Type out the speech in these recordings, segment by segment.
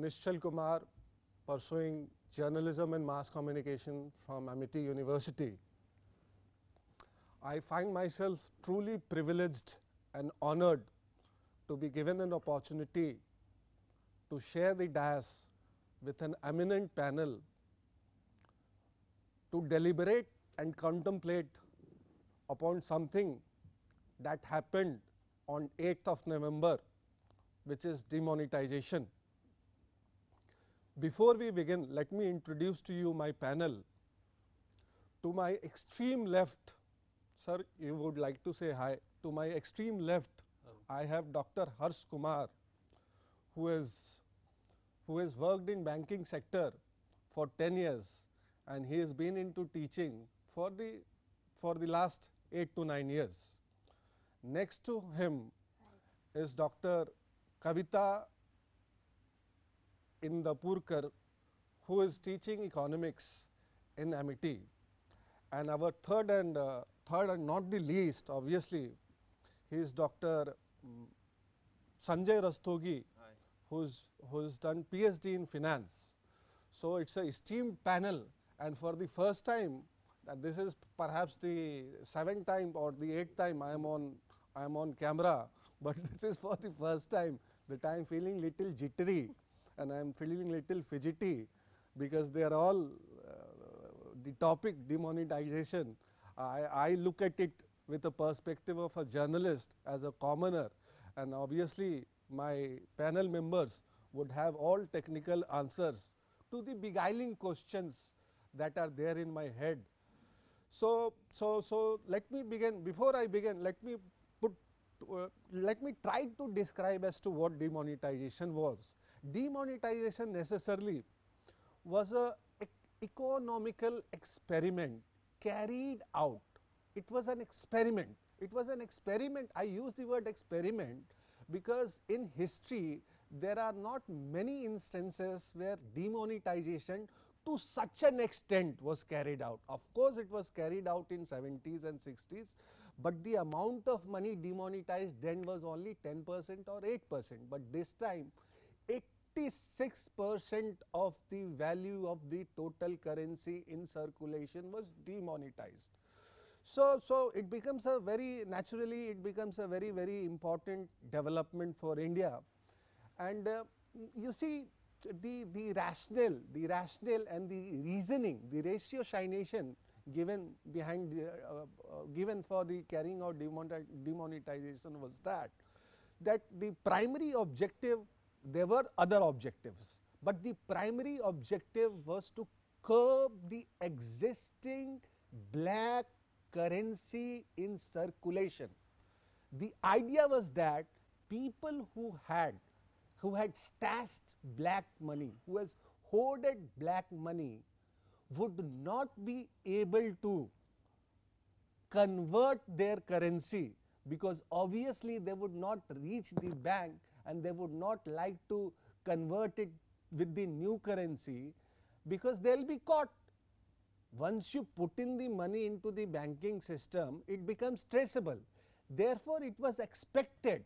Nischal Kumar, pursuing journalism and mass communication from Amity University. I find myself truly privileged and honored to be given an opportunity to share the dais with an eminent panel to deliberate and contemplate upon something that happened on 8th of November, which is demonetization. Before we begin, let me introduce to you my panel. To my extreme left, sir, you would like to say hi. To my extreme left, I have Dr. Kumar, who has worked in banking sector for 10 years, and he has been into teaching for the last 8 to 9 years. Next to him is Dr. Kavita Indapurkar, who is teaching economics in Amity. And our third and not the least, obviously, he is Dr. Sanjay Rastogi, who's done PhD in finance. So it's a esteemed panel, and for the first time, this is perhaps the 7th time or the 8th time I am on camera, but this is for the first time that I am feeling little jittery and I am feeling little fidgety, because they are all the topic demonetization. I look at it with the perspective of a journalist, as a commoner, and obviously my panel members would have all technical answers to the beguiling questions that are there in my head. So let me begin. Before I begin, let me try to describe as to what demonetization was. Demonetization necessarily was a economical experiment carried out. It was an experiment. It was an experiment. I use the word experiment because in history there are not many instances where demonetization to such an extent was carried out. Of course, it was carried out in 70s and 60s, but the amount of money demonetized then was only 10% or 8%. But this time, 86% of the value of the total currency in circulation was demonetized. So it becomes a very, naturally it becomes a very, very important development for India. And you see, the rationale and the reasoning, the ratiocination given behind given for the carrying out demonetization was that the primary objective, there were other objectives, but the primary objective was to curb the existing black currency in circulation. The idea was that people who had stashed black money, who has hoarded black money, would not be able to convert their currency, because obviously they would not reach the bank and they would not like to convert it with the new currency, because they will be caught. Once you put in the money into the banking system, it becomes traceable. Therefore, it was expected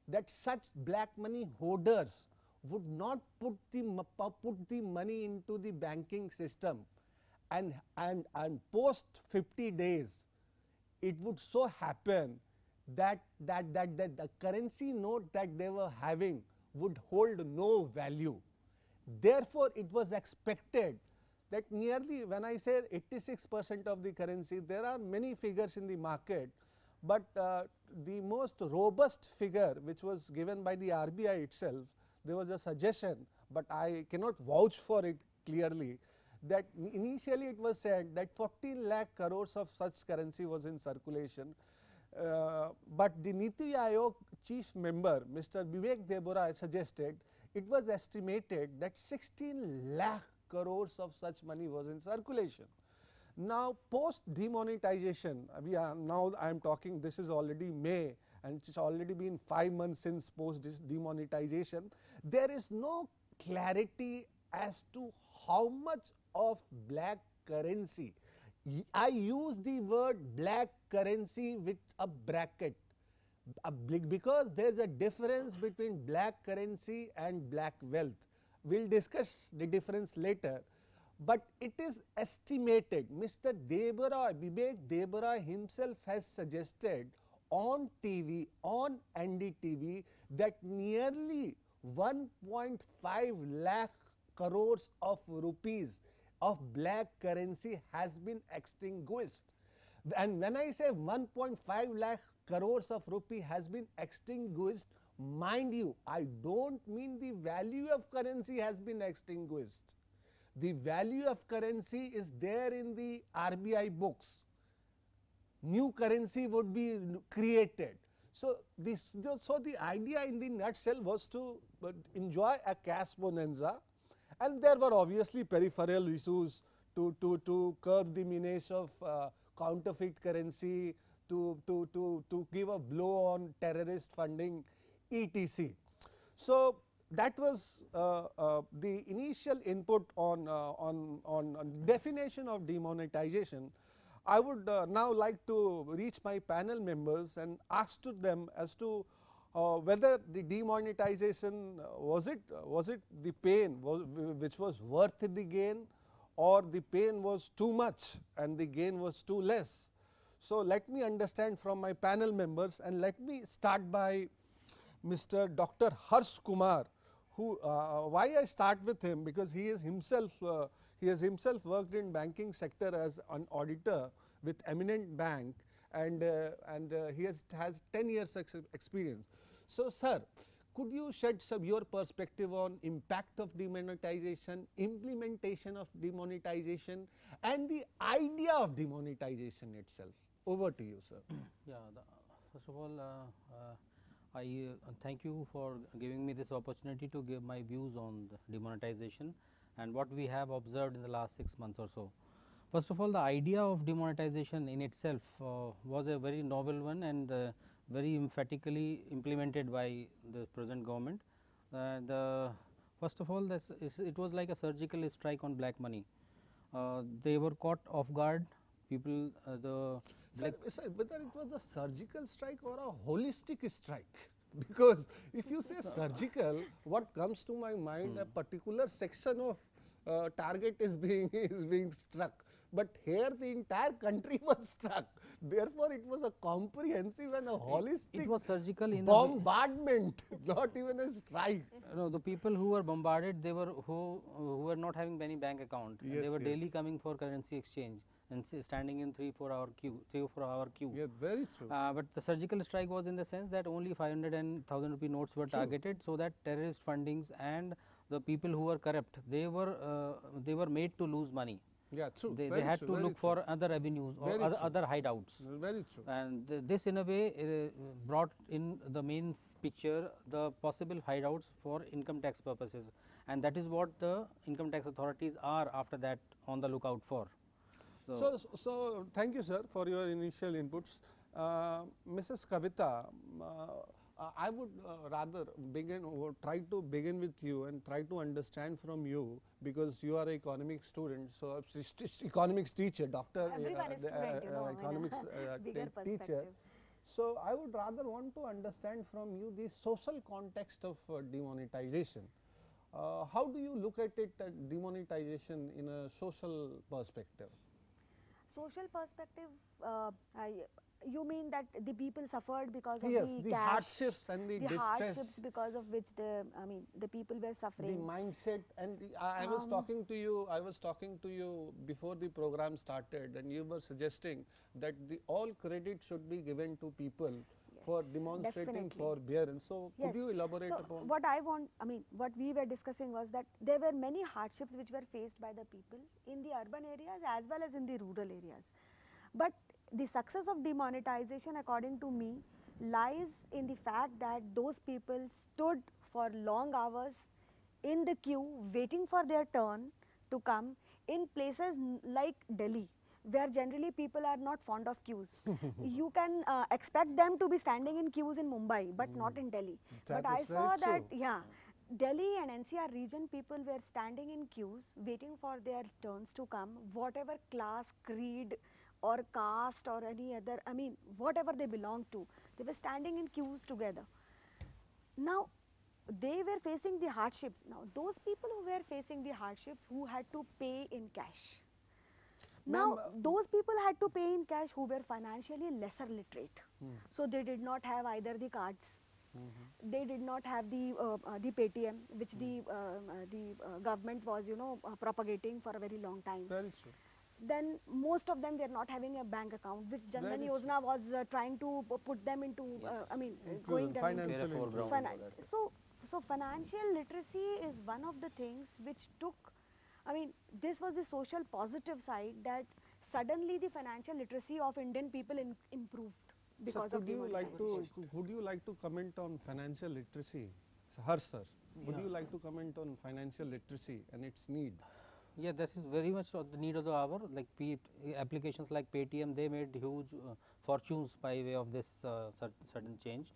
that such black money hoarders would not put the money into the banking system, and post 50 days, it would so happen that the currency note that they were having would hold no value. Therefore, it was expected that nearly, when I say 86% of the currency, there are many figures in the market, but the most robust figure, which was given by the RBI itself, there was a suggestion, but I cannot vouch for it clearly, that initially it was said that 14 lakh crores of such currency was in circulation. But the Niti Aayog chief member, Mr. Vivek Deborah, suggested it was estimated that 16 lakh crores of such money was in circulation. Now, post demonetization, now I am talking, this is already May, and it's already been 5 months since post demonetization. There is no clarity as to how much of black currency. I use the word black currency with a bracket, because there is a difference between black currency and black wealth. we will discuss the difference later, but it is estimated. Mr. Deborah, Vivek Deborah himself has suggested on TV, on NDTV, that nearly 1.5 lakh crores of rupees of black currency has been extinguished. And when I say 1.5 lakh crores of rupee has been extinguished, mind you, I don't mean the value of currency has been extinguished. The value of currency is there in the RBI books. New currency would be created. So, the idea in the nutshell was to enjoy a cash bonanza, and there were obviously peripheral issues to curb the menace of counterfeit currency, to give a blow on terrorist funding, etc. So, that was the initial input on definition of demonetization. I would now like to reach my panel members and ask to them as to whether the demonetization was it the pain which was worth the gain, or the pain was too much and the gain was too less. So, let me understand from my panel members, and let me start by Mr. Dr. Harsh Kumar, who why I start with him, because he has himself worked in banking sector as an auditor with eminent bank, and he has 10 years experience. So, sir, could you shed some your perspective on impact of demonetization, implementation of demonetization, and the idea of demonetization itself? Over to you, sir. Yeah, first of all, I thank you for giving me this opportunity to give my views on the demonetization and what we have observed in the last 6 months or so. First of all, the idea of demonetization in itself was a very novel one, and very emphatically implemented by the present government. First of all, it was like a surgical strike on black money. They were caught off guard. People, sir, whether it was a surgical strike or a holistic strike, because if you say surgical, what comes to my mind, a particular section of target is being struck, but here the entire country was struck. Therefore, it was a comprehensive and a holistic. It was surgical in bombardment, not even a strike. No, the people who were bombarded, they were who were not having any bank account. Yes, they were yes. daily coming for currency exchange and standing in 3-4 hour queue. Yeah, very true. But the surgical strike was in the sense that only 500 and 1000 rupee notes were targeted, so that terrorist fundings and the people who were corrupt, they were made to lose money. Yeah, true. They had to look for other avenues or other hideouts. Very true. And this in a way brought in the main picture the possible hideouts for income tax purposes, and that is what the income tax authorities are after that on the lookout for. So thank you, sir, for your initial inputs. Mrs. Kavita, I would rather try to begin with you and try to understand from you, because you are an economics student, so economics teacher, doctor, economics teacher. So I would rather want to understand from you the social context of demonetization. How do you look at it, demonetization in a social perspective? Social perspective, you mean that the people suffered because of the hardships and the distress, hardships because of which the people were suffering. The mindset, and I was talking to you before the program started, and you were suggesting that all credit should be given to people for demonstrating forbearance. So could you elaborate upon? What what we were discussing was that there were many hardships which were faced by the people in the urban areas as well as in the rural areas. But the success of demonetization, according to me, lies in the fact that those people stood for long hours in the queue waiting for their turn to come in places like Delhi, where generally people are not fond of queues. You can expect them to be standing in queues in Mumbai, but not in Delhi. But I saw that, Delhi and NCR region people were standing in queues waiting for their turns to come, whatever class, creed or caste or any other, whatever they belong to, they were standing in queues together. Now, they were facing the hardships. Now, those people who were facing the hardships, who had to pay in cash. Now, those people had to pay in cash who were financially lesser literate. So, they did not have either the cards, they did not have the Paytm, which the government was, propagating for a very long time. Very true. Then most of them were not having a bank account, which Jan Dhan Yojana was trying to put them into, going them into Financial so financial literacy is one of the things which took, this was the social positive side, that suddenly the financial literacy of Indian people improved because of demonetization. Would you like to comment on financial literacy? Harsh sir, would you like to comment on financial literacy and its need? Yeah, that is very much the need of the hour. Like applications like Paytm, they made huge fortunes by way of this sudden change.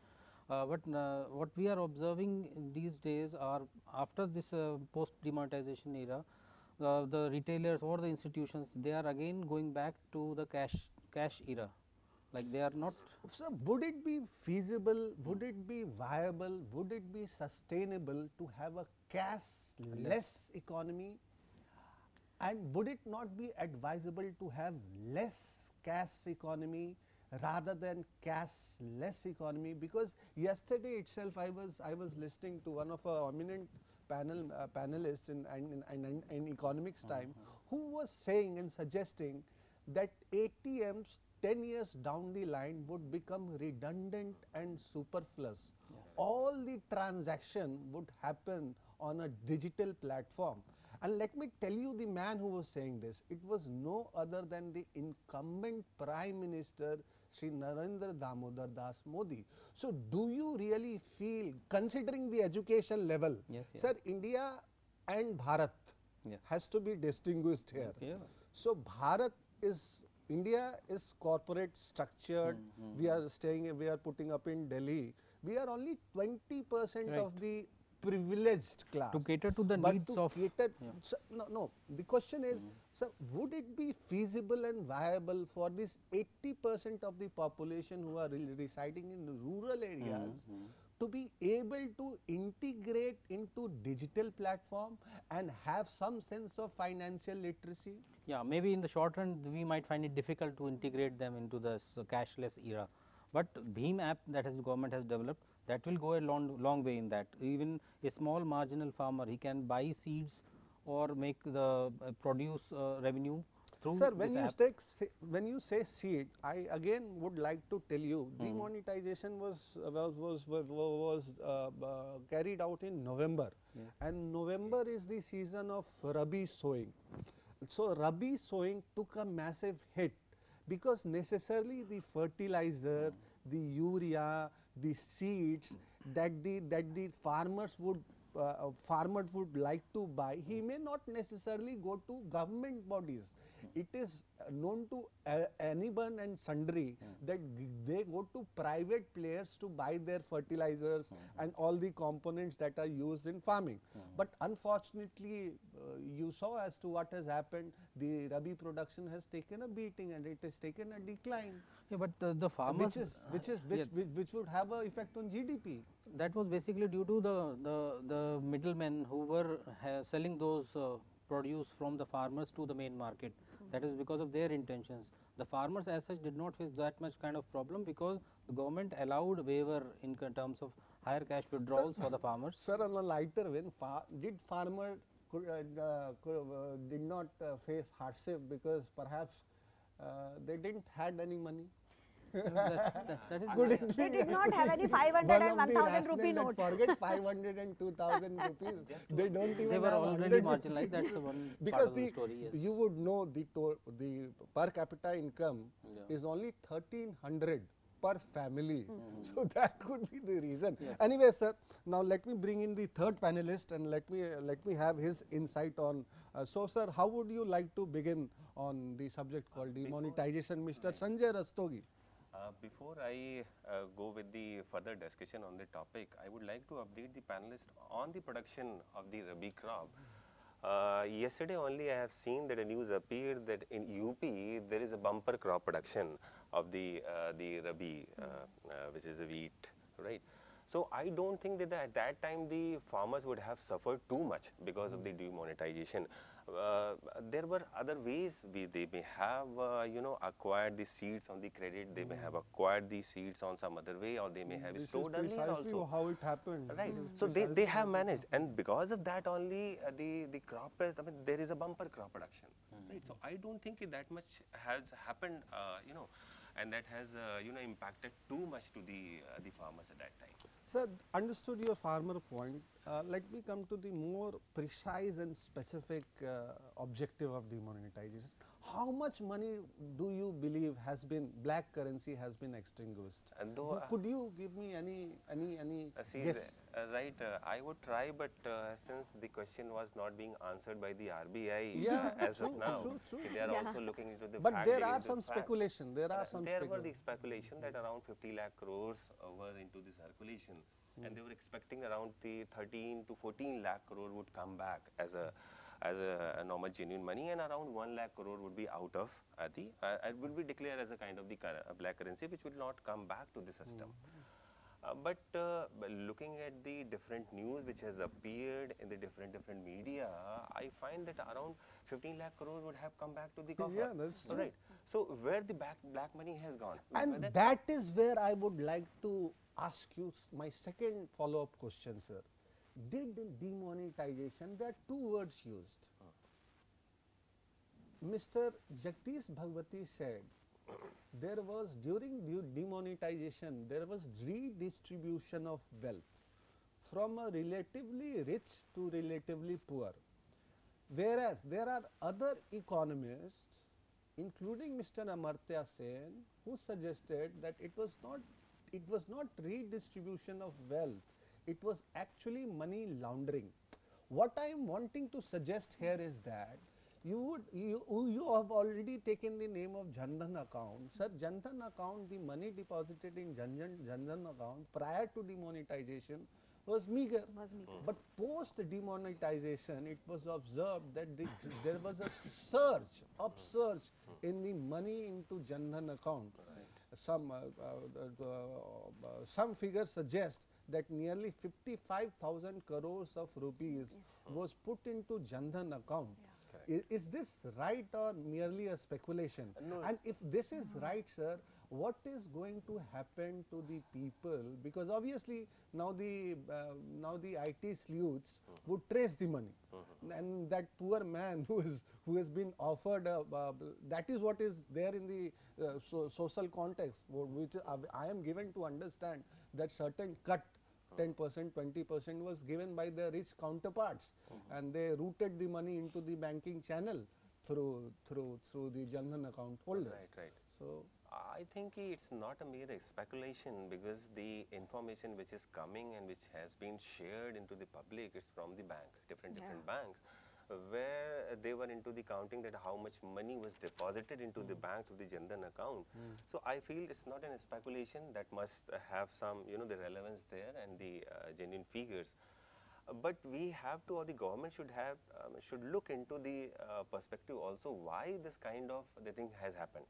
But what we are observing in these days are, after this post demonetization era, the retailers or the institutions, they are again going back to the cash era. Like they are not. So, would it be feasible, would it be viable, would it be sustainable to have a cash-less economy? And would it not be advisable to have less cash economy rather than cashless economy? Because yesterday itself I was listening to one of our eminent panelists in economics time, who was saying and suggesting that ATMs 10 years down the line would become redundant and superfluous. Yes. All the transaction would happen on a digital platform. And let me tell you, the man who was saying this, it was no other than the incumbent Prime Minister Sri Narendra Damodar Das Modi. So, do you really feel, considering the education level, yes, yes. Sir, India and Bharat yes. has to be distinguished here. Yeah. So, India is corporate structured, we are putting up in Delhi, we are only 20% right. of the privileged class. To cater to the needs of. So, no, the question is, so would it be feasible and viable for this 80% of the population who are residing in rural areas to be able to integrate into digital platform and have some sense of financial literacy? Yeah, maybe in the short run we might find it difficult to integrate them into this cashless era. But Bhim app that the government has developed, that will go a long way in that. Even a small marginal farmer, he can buy seeds or make the produce revenue through Sir, this when you say seed, I again would like to tell you, demonetization was carried out in November, and November is the season of Rabi sowing. So, Rabi sowing took a massive hit, because necessarily the fertilizer, the urea, the seeds that the farmers would like to buy, he may not necessarily go to government bodies. It is known to anyone and sundry that they go to private players to buy their fertilizers and all the components that are used in farming. But unfortunately, you saw as to what has happened. The Rabi production has taken a beating and it has taken a decline. Yeah, but the farmers, which would have an effect on GDP. That was basically due to the middlemen who were selling those produce from the farmers to the main market. That is because of their intentions. The farmers as such did not face that much kind of problem, because the government allowed waiver in terms of higher cash withdrawals for the farmers. Sir, on a lighter vein, did farmer did not face hardship because perhaps they didn't had any money? That is good. They did not have any 500 and 1000 rupee note. Forget 500 and 2000 rupees. They don't even they were have already marginalized. That's the one because part of the story. Yes. You would know the per capita income is only 1300 per family. So that could be the reason. Yes. Anyway, sir, now let me bring in the third panelist and let me have his insight on. So, sir, how would you like to begin on the subject called demonetization, Mr. Sanjay Rastogi? Before I go with the further discussion on the topic, I would like to update the panelists on the production of the Rabi crop. Yesterday only I have seen that a news appeared that in UP there is a bumper crop production of the Rabi, which is the wheat, right? So I don't think that at that time the farmers would have suffered too much because of the demonetization. There were other ways they may have acquired the seeds on the credit, they may have acquired the seeds on some other way, or they may have This stored is earlier precisely also. how it happened. Right. This is So they precisely have how it managed, happened. and because of that only the crop is, I mean, there is a bumper crop production. Right. So I don't think that much has happened, and that has impacted too much to the farmers at that time. Sir, understood your farmer point. Let me come to the more precise and specific objective of demonetization. How much money do you believe has been, black currency has been extinguished? And though, Could you give me any see, guess? right, I would try, but since the question was not being answered by the RBI Yeah, as true, of now, true. they are Yeah. also looking into the But fact, there digging are into some the fact. speculation. There are some There were the speculation. speculation that around 50 lakh crores were into the circulation, and they were expecting around the 13 to 14 lakh crore would come back as a normal genuine money, and around 1 lakh crore would be out of it would be declared as a kind of the black currency, which will not come back to the system. But looking at the different news which has appeared in the different media, I find that around 15 lakh crore would have come back to the coffer. Yeah, that's true. Right. So where the black money has gone? And Whether- that is where I would like to ask you my second follow-up question, sir. Did demonetization, there are two words used. Mr. Jagdish Bhagwati said there was, during demonetization, there was redistribution of wealth from a relatively rich to relatively poor. Whereas there are other economists, including Mr. Amartya Sen, who suggested that it was not redistribution of wealth, it was actually money laundering. What I am wanting to suggest here is that you have already taken the name of Jan Dhan account. Sir, Jan Dhan account, the money deposited in Jan Dhan account prior to demonetization was meager. But post demonetization, it was observed that there was a upsurge in the money into Jan Dhan account. Some figures suggest that nearly 55,000 crores of rupees was put into Jan Dhan account. Is this right or merely a speculation? No. And if this is right, sir, what is going to happen to the people? Because obviously now the IT sleuths would trace the money, and that poor man who has been offered that is what is there in the social context, which I am given to understand that certain cut 10%, 20% was given by their rich counterparts, and they routed the money into the banking channel through the Jan Dhan account holders. Right. So I think it's not a mere speculation, because the information which is coming and which has been shared into the public is from the bank, different banks, where they were into the counting that how much money was deposited into the bank through the Jan Dhan account. So I feel it's not a speculation, that must have some the relevance there and the genuine figures. But we have to, or the government should look into the perspective also, why this kind of the thing has happened.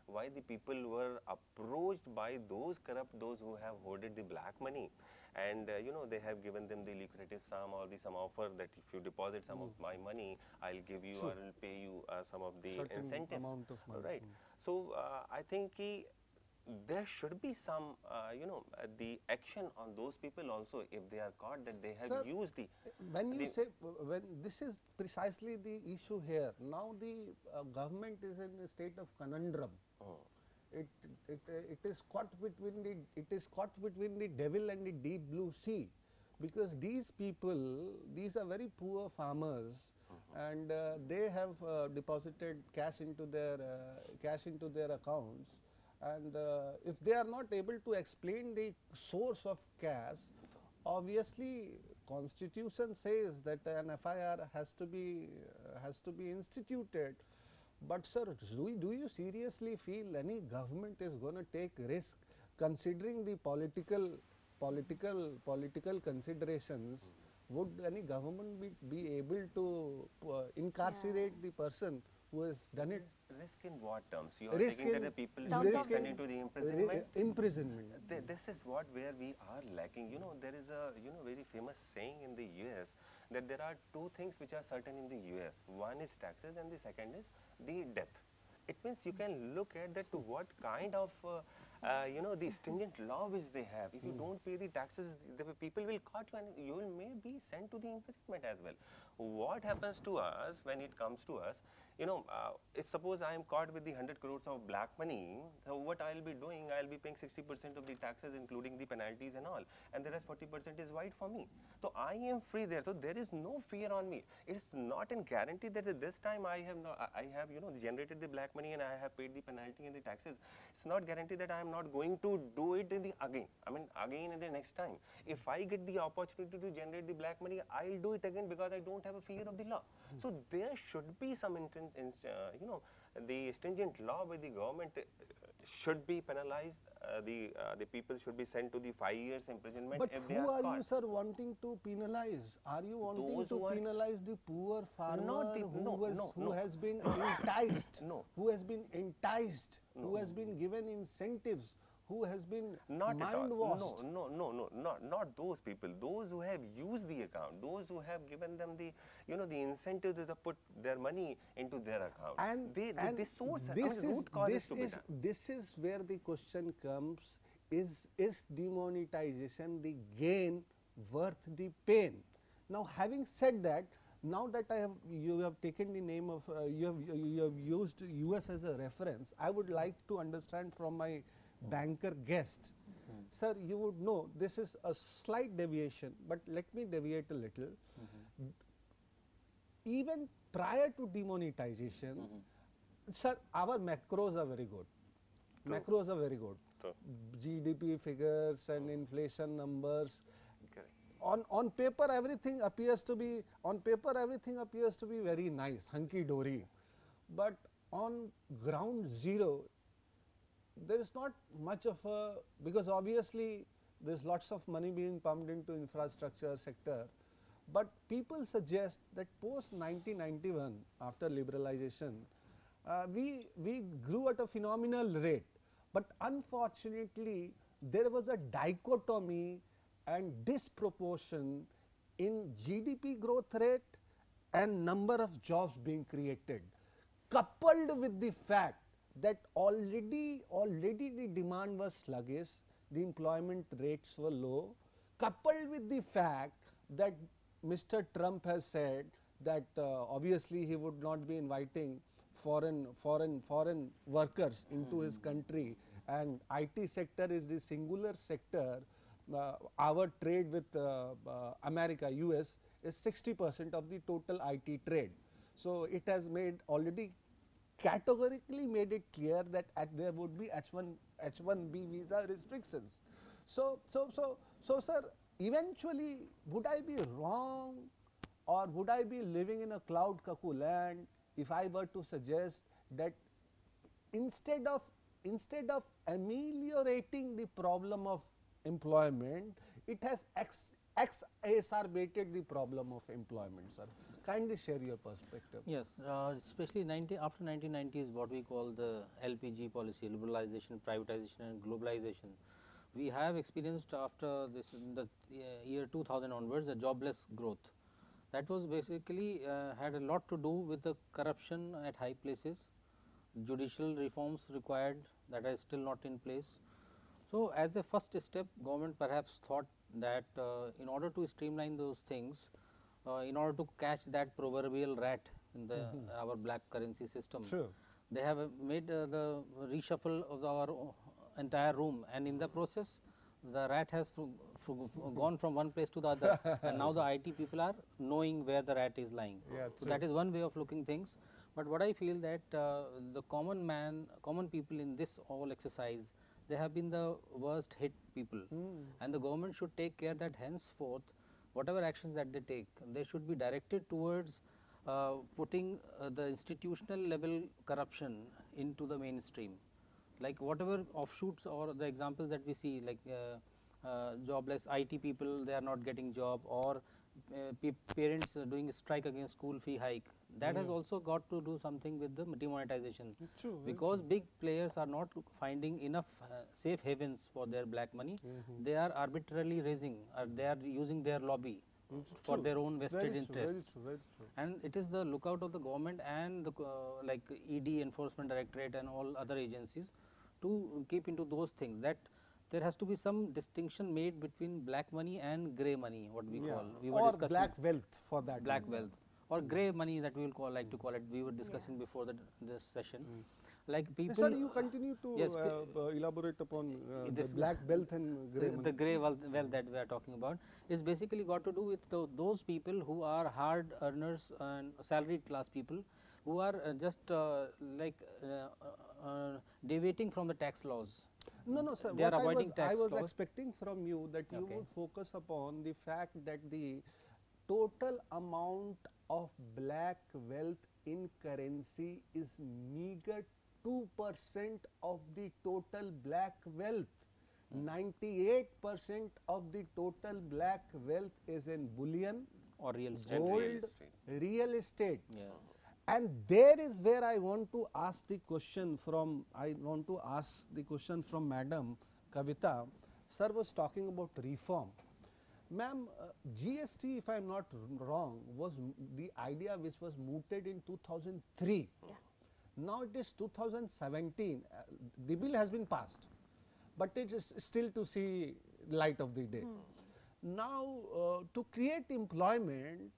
Why the people were approached by those who have hoarded the black money, and they have given them the lucrative sum or some offer that if you deposit some of my money, I'll give you or I'll pay you some of the certain incentives. amount of money. Right. So I think there should be some the action on those people also, if they are caught that they have Sir, used the. when you say, when this is precisely the issue here, now the government is in a state of conundrum. It is caught between the devil and the deep blue sea, because these people, these are very poor farmers, and they have deposited cash into their accounts, and if they are not able to explain the source of cash, obviously constitution says that an FIR has to be instituted. But sir, do you seriously feel any government is going to take risk, considering the political considerations, would any government be able to incarcerate the person who has done it? Risk in what terms? You are Risk taking that in- the people Terms should be of- sent into the imprisonment? Imprisonment. This is what where we are lacking. You know, there is a very famous saying in the US that there are two things which are certain in the US. One is taxes and the second is the death. It means you can look at that to what kind of the stringent law which they have. If you don't pay the taxes, the people will caught you and you will may be sent to the imprisonment as well. What happens to us when it comes to us? If suppose I am caught with the 100 crores of black money, so what I will be doing, I will be paying 60% of the taxes including the penalties and all, and the rest 40% is white for me. So I am free there. So there is no fear on me. It is not a guarantee that at this time I have generated the black money and I have paid the penalty and the taxes. It's not guaranteed that I am not going to do it in the again in the next time. If I get the opportunity to generate the black money, I'll do it again because I don't have a fear of the law. So there should be some the stringent law by the government should be penalized. The people should be sent to the 5 years imprisonment But if they who are are caught. you, sir, wanting to penalize? Are you wanting Those to who are- penalize the poor farmer no, who no. has been enticed, No. who has been enticed, who has been given incentives, who has been Not at all. mind washed? No, not those people. Those who have used the account, those who have given them the incentive to put their money into their account. And the source, this the is root cause this is to be is done. this is where the question comes: is demonetization the gain worth the pain? Now, having said that, now that you have taken the name of you have used US as a reference, I would like to understand from my banker guest. Sir, you would know this is a slight deviation, but let me deviate a little. Even prior to demonetization, sir, our macros are very good. Macros are very good. True. GDP figures and inflation numbers. Correct. On paper, everything appears to be very nice, hunky dory. But on ground zero, there is not much of a, because obviously there is lots of money being pumped into infrastructure sector, but people suggest that post 1991, after liberalization, we grew at a phenomenal rate, but unfortunately there was a dichotomy and disproportion in GDP growth rate and number of jobs being created, coupled with the fact that already the demand was sluggish, the employment rates were low, coupled with the fact that Mr. Trump has said that obviously he would not be inviting foreign workers into his country, and IT sector is the singular sector. Our trade with America, US is 60% of the total IT trade. So it has already categorically made it clear that there would be H1B visa restrictions. So sir, eventually would I be wrong, or would I be living in a cloud cuckoo land if I were to suggest that instead of ameliorating the problem of employment, it has exacerbated the problem of employment, sir? Kindly share your perspective. Yes, especially after 1990s, what we call the LPG policy, liberalization, privatization and globalization. We have experienced after this, in the year 2000 onwards, the jobless growth. That was basically had a lot to do with the corruption at high places, judicial reforms required that are still not in place. So, as a first step, government perhaps thought that in order to streamline those things, in order to catch that proverbial rat in the our black currency system, True. they have made the reshuffle of our entire room, and in the process the rat has gone from one place to the other, and now the IT people are knowing where the rat is lying. Yeah, so that is one way of looking things. But what I feel that the common people in this whole exercise, they have been the worst hit people, and the government should take care that henceforth whatever actions that they take, they should be directed towards putting the institutional level corruption into the mainstream. Like whatever offshoots or the examples that we see, like jobless IT people, they are not getting job, or parents doing strike against school fee hike, that has also got to do something with the demonetization. True, very Because big players are not finding enough safe havens for their black money. They are arbitrarily raising, or they are using their lobby for True. their own vested Very interests. True, very true, very true. And it is the lookout of the government and the like ED, Enforcement Directorate, and all other agencies to keep into those things, that there has to be some distinction made between black money and grey money, what we call. We were or discussing black wealth for that black matter. wealth or grey money, that we will call, like to call it. We were discussing before this session. Like people. Sir, you continue to Yes, elaborate upon the this- black wealth and grey money. the grey wealth that we are talking about is basically got to do with those people who are hard earners and salaried class people, who are just deviating from the tax laws. No, no, sir. They are What avoiding I tax was laws. expecting from you that you Okay. would focus upon the fact that the total amount of black wealth in currency is meager 2% of the total black wealth. 98% of the total black wealth is in bullion, Or real estate. And gold, real estate. real estate. Yeah. And there is where I want to ask the question from, Madam Kavita. Sir was talking about reform. Ma'am, GST, if I am not wrong, was the idea which was mooted in 2003. Yeah. Now it is 2017. The bill has been passed, but it is still to see light of the day. Now, to create employment,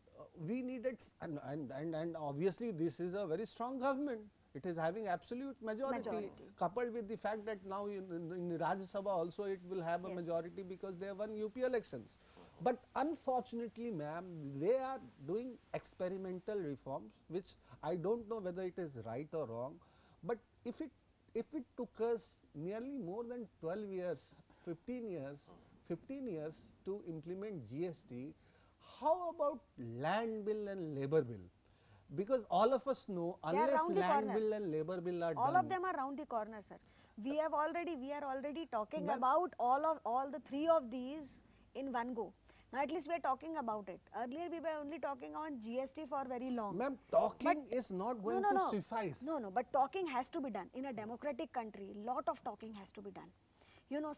we needed, and obviously this is a very strong government. It is having absolute majority, coupled with the fact that now in Rajya Sabha also it will have a Yes. majority because they have won UP elections. But unfortunately, ma'am, they are doing experimental reforms, which I don't know whether it is right or wrong. But if it took us nearly more than 12 years, 15 years to implement GST, how about land bill and labor bill? Because all of us know, are unless round the land corner. bill and labor bill are All done, of them are round the corner, sir. We are already talking Ma'am- about all the three of these in one go. Now at least we are talking about it. Earlier we were only talking on GST for very long. ma'am, talking But- is not going no, to no. suffice. No, but talking has to be done. In a democratic country, lot of talking has to be done.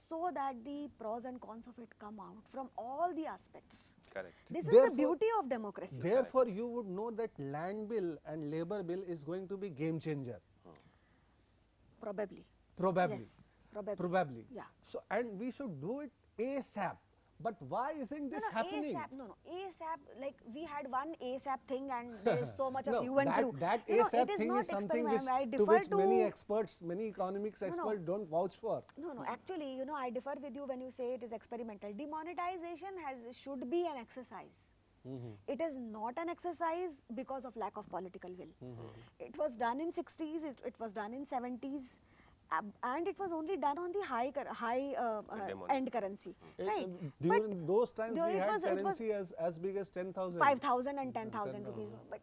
So that the pros and cons of it come out from all the aspects. Correct. This is Therefore- the beauty of democracy. Therefore, you would know that land bill and labor bill is going to be game changer. Probably. Probably. Yes, probably. Probably. Yeah. So, and we should do it ASAP. But why isn't this happening? ASAP, ASAP, like we had one ASAP thing and there is so much of No, you and through. that No, ASAP it is thing not is something experiment. I to defer which to many experts, many economics No, experts don't vouch for. No, actually, I differ with you when you say it is experimental. Demonetization should be an exercise. It is not an exercise because of lack of political will. It was done in 60s, it was done in 70s, and it was only done on the high end currency, right? During those times, though we it had was- it was currency as big as 10,000. 5,000 and 10,000 rupees, but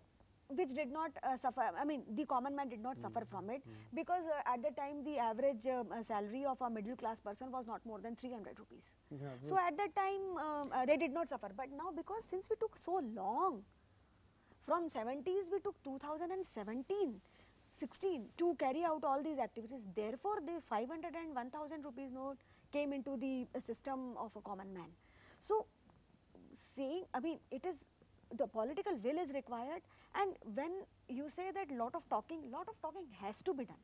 which did not suffer. I mean, the common man did not suffer from it because at the time the average salary of a middle class person was not more than 300 rupees. So at that time they did not suffer. But now, because since we took so long, from 70s we took 2017, 16 to carry out all these activities. Therefore, the 500 and 1,000 rupees note came into the system of a common man. So, it is the political will is required, and when you say that lot of talking has to be done.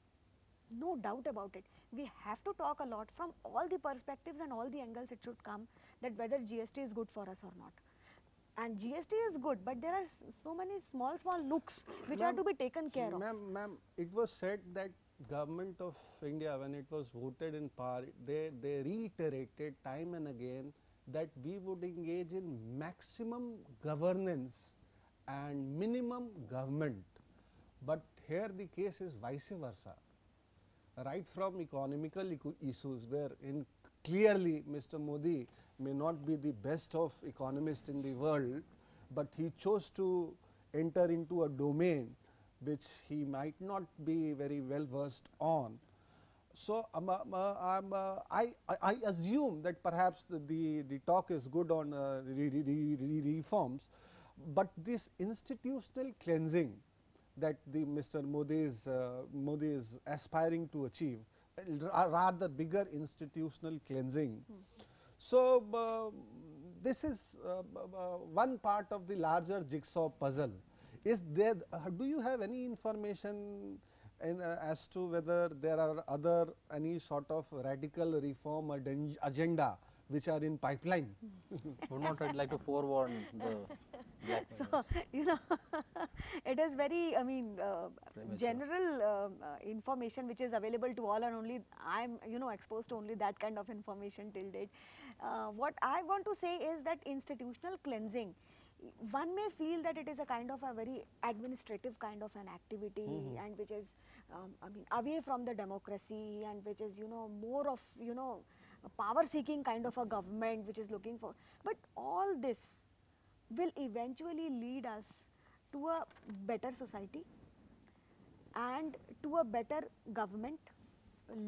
No doubt about it. We have to talk a lot from all the perspectives and all the angles it should come, that whether GST is good for us or not. And GST is good, but there are so many small nooks which are to be taken care of. Ma'am, it was said that government of India, when it was voted in power, they reiterated time and again that we would engage in maximum governance and minimum government. But here the case is vice versa. Right from economical issues, wherein clearly Mr. Modi may not be the best of economists in the world, but he chose to enter into a domain which he might not be very well versed on. So, I assume that perhaps the talk is good on reforms, but this institutional cleansing that the Mr. Modi is aspiring to achieve, rather bigger institutional cleansing. So, this is one part of the larger jigsaw puzzle. Is there, do you have any information as to whether there are any sort of radical reform agenda which are in pipeline? Would not like to forewarn the black So, it is very, I mean, general information which is available to all, and only I am, exposed to only that kind of information till date. What I want to say is that institutional cleansing, one may feel that it is a kind of a very administrative kind of an activity, and which is, I mean, away from the democracy, and which is, more of, a power seeking kind of a government which is looking for. But all this will eventually lead us to a better society and to a better government,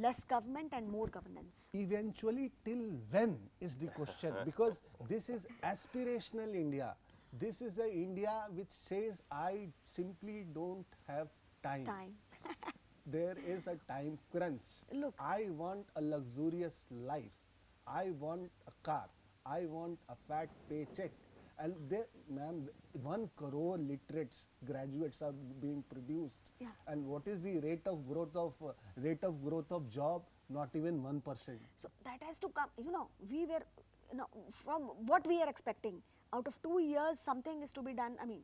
less government and more governance. Eventually, till when is the question? Because this is aspirational India. This is a India which says, I simply don't have time. There is a time crunch. Look, I want a luxurious life. I want a car. I want a fat paycheck. And there, ma'am, 1 crore literates, graduates are being produced. Yeah. And what is the rate of growth of job? Not even 1%. so that has to come, we were, from what we are expecting, out of 2 years something is to be done. I mean,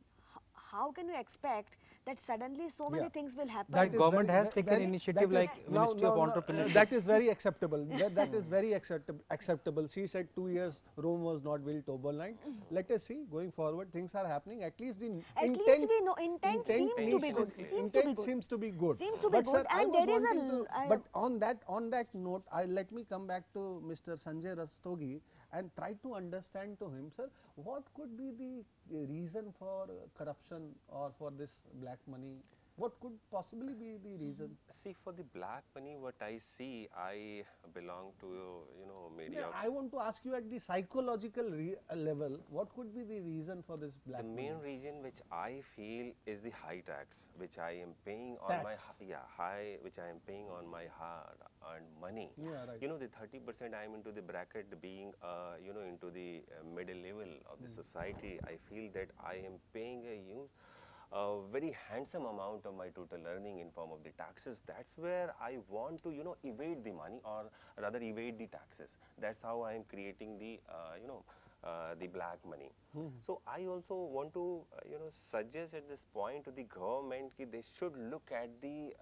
how can you expect that suddenly so many things will happen? That is government very- has taken very- initiative that is- like Ministry of Entrepreneurship. that is very acceptable. That is very acceptable. She said 2 years Rome was not built overnight. Let us see, going forward things are happening. At least the At intent, least we know intent seems to be good. Intent seems to be good. Seems to be But good, sir, I and was there is a wanting to- l- but on that note, let me come back to Mr. Sanjay Rastogi and try to understand to him, sir, what could be the reason for corruption or for this black money? What could possibly be the reason? See, for the black money, what I see, I belong to, media. Yeah, I want to ask you at the psychological level, what could be the reason for this black The money? main reason which I feel is the high tax which I am paying on my Tax. which I am paying on my hard-earned money. Yeah, right. The 30% I am into the bracket being into the middle level of the society. I feel that I am paying a very handsome amount of my total earning in form of the taxes. That's where I want to evade the money, or rather evade the taxes. That's how I am creating the the black money. So I also want to suggest at this point to the government that they should look at the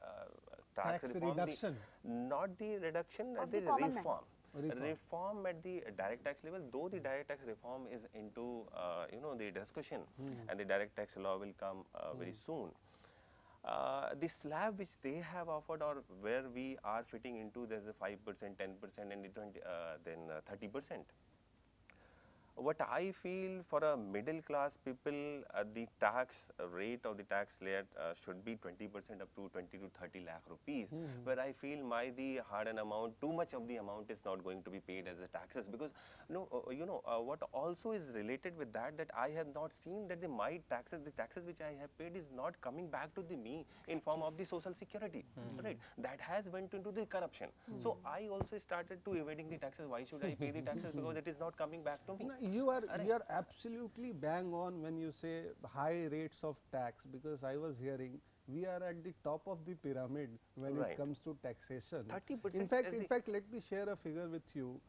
tax reform, reduction. not the reduction, Of the the common man. reform. Reform. Reform at the direct tax level, though the direct tax reform is into the discussion, and the direct tax law will come very soon. The slab which they have offered, or where we are fitting into, there's a 5%, 10%, and then 30%. What I feel, for a middle class people, the tax rate of the tax layer should be 20% up to 20 to 30 lakh rupees, where I feel the hard-earned amount, too much of the amount is not going to be paid as a taxes, because what also is related with that I have not seen that the taxes which I have paid is not coming back to me in form of the social security, right? That has went into the corruption. So I also started to evading the taxes. Why should I pay the taxes? Because it is not coming back to me. No, you are absolutely bang on when you say high rates of tax, because I was hearing we are at the top of the pyramid when Right. it comes to taxation. 30% In fact, is let me share a figure with you.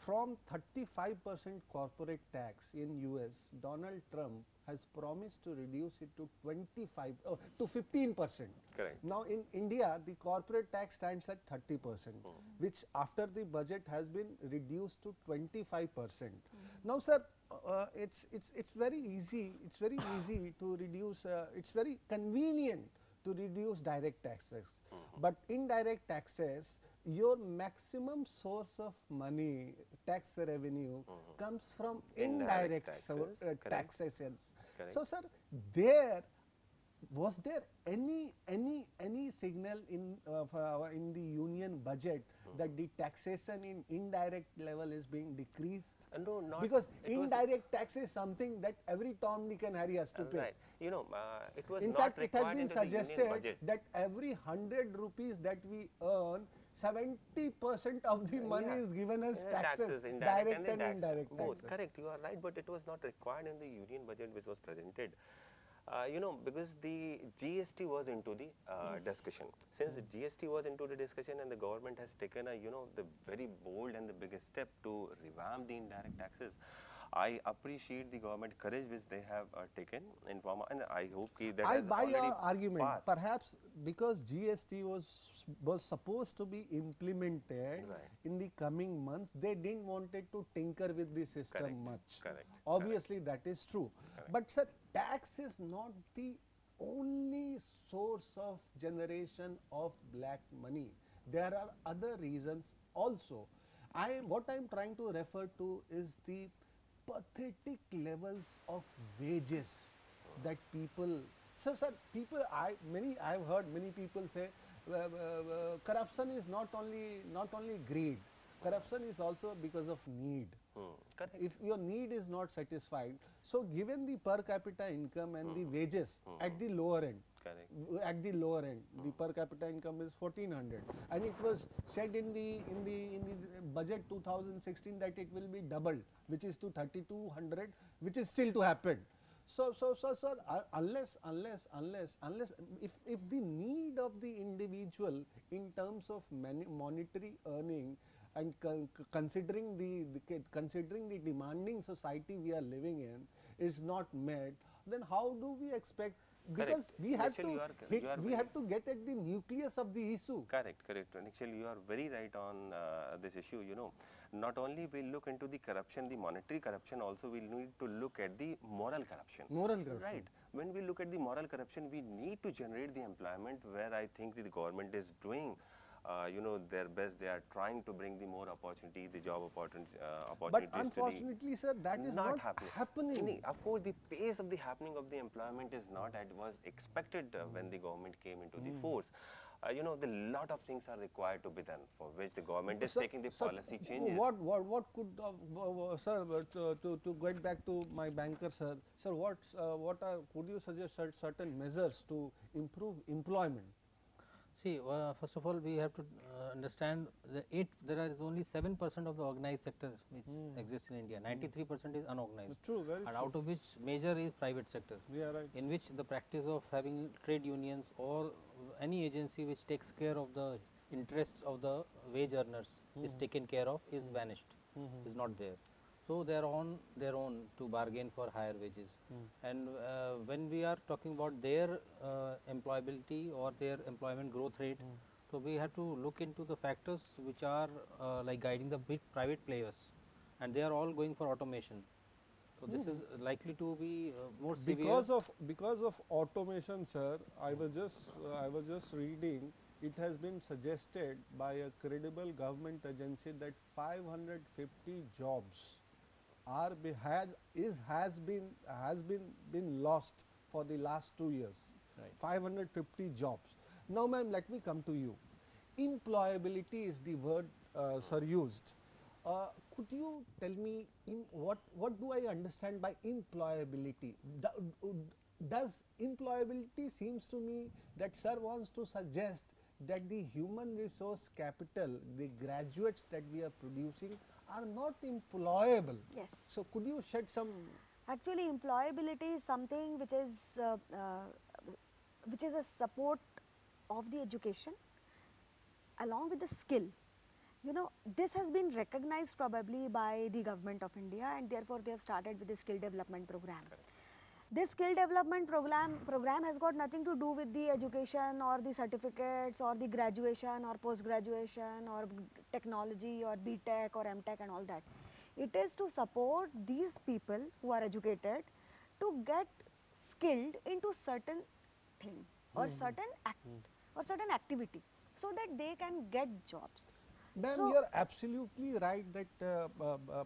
From 35% corporate tax in US, Donald Trump has promised to reduce it to 15%. Correct. Now in India, the corporate tax stands at 30%, which after the budget has been reduced to 25%. Now, sir, it's very easy. It's very easy to reduce. It's very convenient to reduce direct taxes, but indirect taxes, your maximum source of money, tax revenue, comes from indirect taxes, correct. taxations. Correct. So, sir, there was there any signal in the union budget that the taxation in indirect level is being decreased? No, not Because it was- indirect tax is something that every Tom, Dick and Harry has to pay. Right. You know, it was In not fact, it has required been into the union suggested budget. that every 100 rupees that we earn, 70% of the money Yeah. is given as Yeah, taxes, indirect direct and indirect. indirect Both, taxes. correct, you are right, but it was not required in the union budget which was presented. You know, because the GST was into the discussion. Since the GST was into the discussion and the government has taken a, you know, the very bold and the biggest step to revamp the indirect taxes, I appreciate the government courage which they have taken in form, and I hope that I has buy already your argument. passed. Perhaps because GST was supposed to be implemented Right. in the coming months, they didn't wanted to tinker with the system Correct, much. correct, Obviously, that is true. But sir, tax is not the only source of generation of black money. There are other reasons also. What I am trying to refer to is the pathetic levels of wages that people. So, sir, I've heard many people say corruption is not only greed. Corruption is also because of need. Correct. If your need is not satisfied, so given the per capita income and the wages at the lower end, Correct. at the lower end, the per capita income is 1400, and it was said in the budget 2016 that it will be doubled, which is to 3200, which is still to happen. So, sir, unless if the need of the individual in terms of monetary earning and considering the demanding society we are living in is not met, then how do we expect? Because Correct. we have Actually, to you are we have to get at the nucleus of the issue. Correct, correct. Nischal, you are very right on this issue. You know, not only we look into the corruption, the monetary corruption, also we need to look at the moral corruption. Moral corruption. Right. When we look at the moral corruption, we need to generate the employment where I think the government is doing. You know, their best. They are trying to bring the more opportunity, the job opportunities. But unfortunately, sir, that is not happening. Of course, the pace of the happening of the employment is not as was expected when the government came into the force. You know, the lot of things are required to be done, for which the government is taking the policy changes. What could, sir, to get back to my banker, sir, could you suggest certain measures to improve employment? See, first of all, we have to understand there is only 7% of the organized sector which exists in India. 93% is unorganized. True, very and true. out of which major is private sector. Yeah, right. In which the practice of having trade unions or any agency which takes care of the interests of the wage earners is taken care of, is vanished, is not there. So they are on their own to bargain for higher wages. And when we are talking about their employability or their employment growth rate, so we have to look into the factors which are like guiding the big private players, and they are all going for automation. So this is likely to be more severe. Because of automation, sir, I was just reading. It has been suggested by a credible government agency that 550 jobs has been lost for the last 2 years. Right. 550 jobs. Now, ma'am, let me come to you. Employability is the word, sir, used. Could you tell me what do I understand by employability? Does employability seems to me that sir wants to suggest that the human resource capital, the graduates that we are producing, are not employable. Yes. So could you shed some? Actually, employability is something which is a support of the education along with the skill. You know, this has been recognized probably by the government of India, and therefore they have started with the skill development program. This skill development program has got nothing to do with the education or the certificates or the graduation or post graduation or technology or BTech or MTech and all that. It is to support these people who are educated to get skilled into certain thing or certain activity, so that they can get jobs. Ma'am, So- you're absolutely right that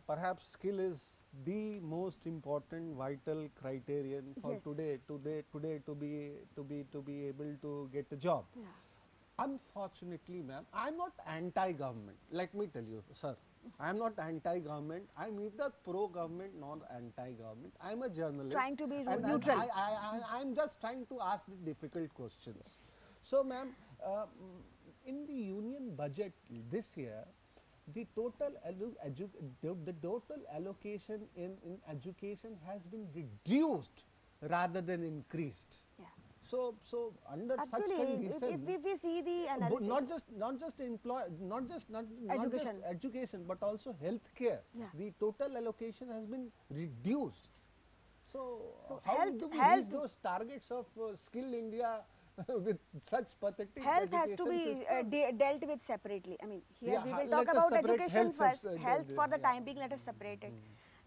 perhaps skill is the most important vital criterion for Yes. today to be able to get a job. Yeah. Unfortunately, ma'am, I'm not anti-government. Let me tell you, sir, I'm not anti-government. I'm neither pro-government nor anti-government. I'm a journalist. Trying to be and neutral. I'm just trying to ask the difficult questions. So, ma'am, in the union budget this year, the total allocation in education has been reduced rather than increased. Yeah. So under such Actually, conditions, if we see the but analysis, not just Education. education, but also healthcare. Yeah. The total allocation has been reduced. So, So how health- do we health- reach those targets of Skill India with such pathetic health has to education be system? dealt with separately. I mean, here Yeah, we ha- will let talk us about separate education health first. subs- Health for the yeah. time being, let us separate it.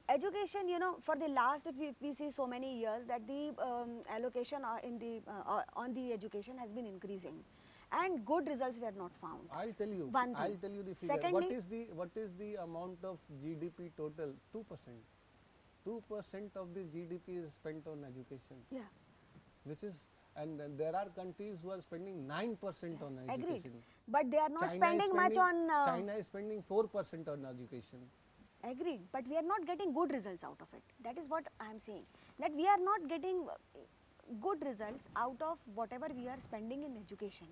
Education, you know, for the last, if we see so many years that the allocation on the education has been increasing, and good results were not found. I'll tell you. One I'll thing. tell you the figure. Secondly- What is the amount of GDP total? 2%. 2% of the GDP is spent on education, Yeah, which is, and there are countries who are spending 9% on agreed. education. But they are not China is spending much on. China is spending 4% on education. Agreed, but we are not getting good results out of it. That is what I am saying. That we are not getting good results out of whatever we are spending in education.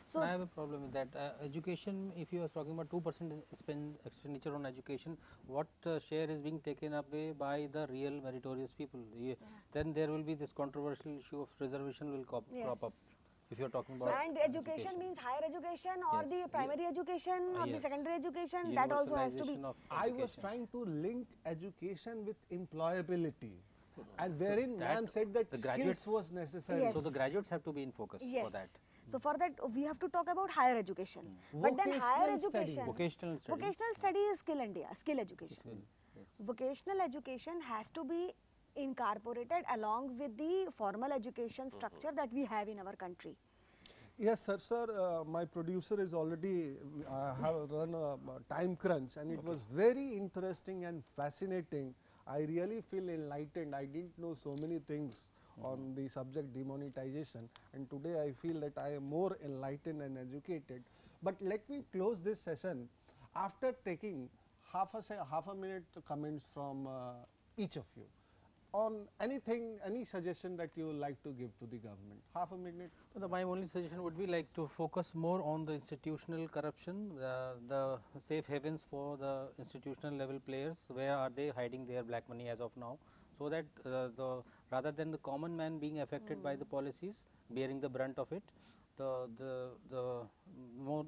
So I have a problem with that. Education, if you are talking about 2% expenditure on education, what share is being taken away by the real meritorious people? Then there will be this controversial issue of reservation will crop up. If you are talking about and education means higher education or Yes. the primary education or the yes. secondary education, that also has to be. Universalization of I was education. trying to link education with employability, and wherein that ma'am said that the skills graduates- was necessary. Yes. So the graduates have to be in focus for that. Yes. So for that we have to talk about higher education. But then higher Vocational study. education, Vocational study. vocational study is skill education. Vocational education has to be incorporated along with the formal education structure that we have in our country. Yes, sir. My producer is already have run a time crunch, and it was very interesting and fascinating. I really feel enlightened. I didn't know so many things on the subject demonetization, and today I feel that I am more enlightened and educated. But let me close this session after taking half a minute comments from each of you on anything, any suggestion that you would like to give to the government. Half a minute. My only suggestion would be like to focus more on the institutional corruption, the safe havens for the institutional level players. Where are they hiding their black money as of now? So that rather than the common man being affected by the policies, bearing the brunt of it,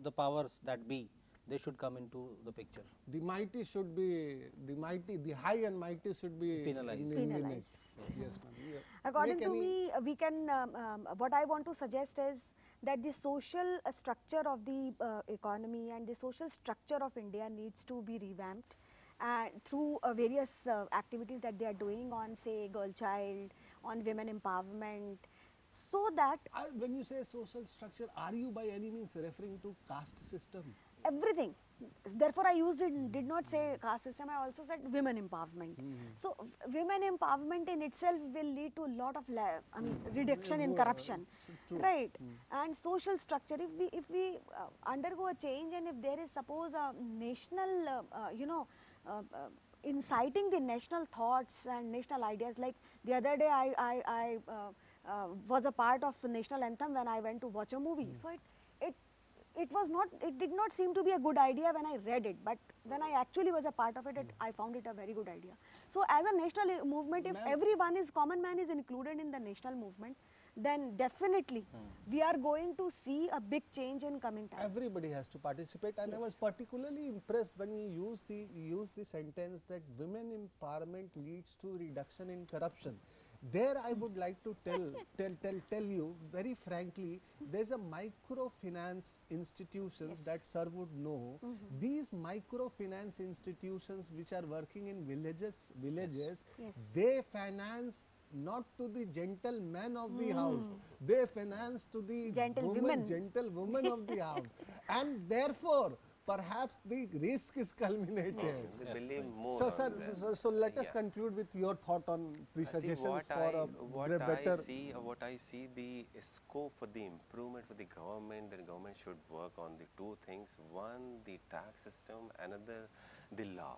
the powers that be, they should come into the picture. The mighty should be, the high and mighty should be Penalized. eliminated. Penalized. Yes, ma'am. Yeah. According Make to any- me, we can, what I want to suggest is that the social structure of the economy and the social structure of India needs to be revamped through various activities that they are doing on, say, girl child, on women empowerment, so that When you say social structure, are you by any means referring to caste system? everything. Therefore, I did not say caste system, I also said women empowerment. So, women empowerment in itself will lead to a lot of reduction in corruption, True. right? And social structure, if we undergo a change, and if there is suppose a national, inciting the national thoughts and national ideas, like the other day I was a part of national anthem when I went to watch a movie. So it did not seem to be a good idea when I read it, but when I actually was a part of it, I found it a very good idea. So as a national movement, if everyone is, common man is included in the national movement, then definitely we are going to see a big change in coming time. Everybody has to participate, and I was Yes. particularly impressed when you use the sentence that women empowerment leads to reduction in corruption. There I would like to tell you very frankly, there's a microfinance institutions Yes. that sir would know. These microfinance institutions which are working in villages, Yes. they finance not to the gentleman of the house, they finance to the Gentlewomen. gentlewoman of the house, and therefore perhaps the risk is culminated. They believe more. So, on sir, that. so let us Yeah. conclude with your thought on the See, suggestions for a better. what I see the scope for the improvement for the government should work on the two things. One, the tax system, another, the law.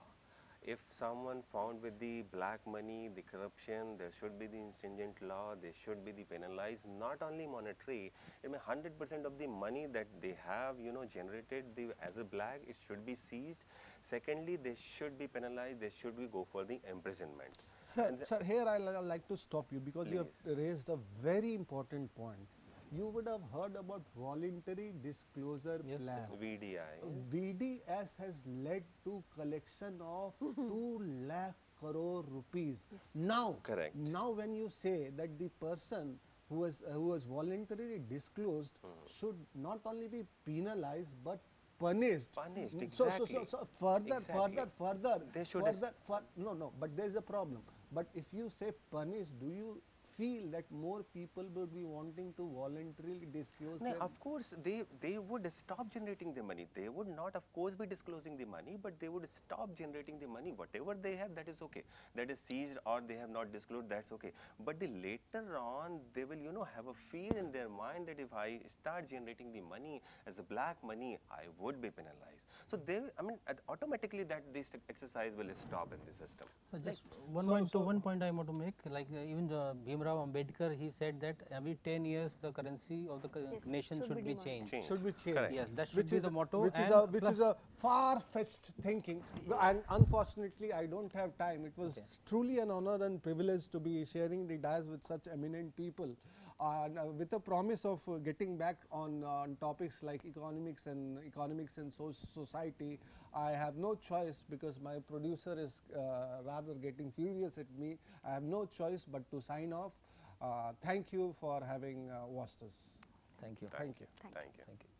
If someone found with the black money, the corruption, there should be the stringent law, they should be the penalized, not only monetary, I mean 100% of the money that they have, generated as a black, it should be seized. Secondly, they should be penalized, they should be go for the imprisonment. Sir, here I'll like to stop you because you have raised a very important point. You would have heard about voluntary disclosure plan. VDI. VDS has led to collection of 2 lakh crore rupees. Now, Correct. now when you say that the person who was voluntarily disclosed should not only be penalized but punished. Punished, So exactly. further, Exactly. further, They should no, but there is a problem. But if you say punished, do you feel that more people will be wanting to voluntarily disclose No, their of course, they would stop generating the money. They would not, of course, be disclosing the money, but they would stop generating the money. Whatever they have, that is okay. That is seized or they have not disclosed, that's okay. But later on, they will, have a fear in their mind that if I start generating the money as a black money, I would be penalized. So automatically this exercise will stop in the system. Just one point I want to make, like even the Bhimrao Ambedkar, he said that every 10 years the currency of the nation should be changed. should be changed. Correct. Yes, that should be the motto. Which is a far-fetched thinking, and unfortunately I don't have time. It was truly an honor and privilege to be sharing the dais with such eminent people. And with a promise of getting back on topics like economics and society, I have no choice because my producer is rather getting furious at me. I have no choice but to sign off. Thank you for having watched us. Thank you. Thank you. Thank you. Thank you. Thank you.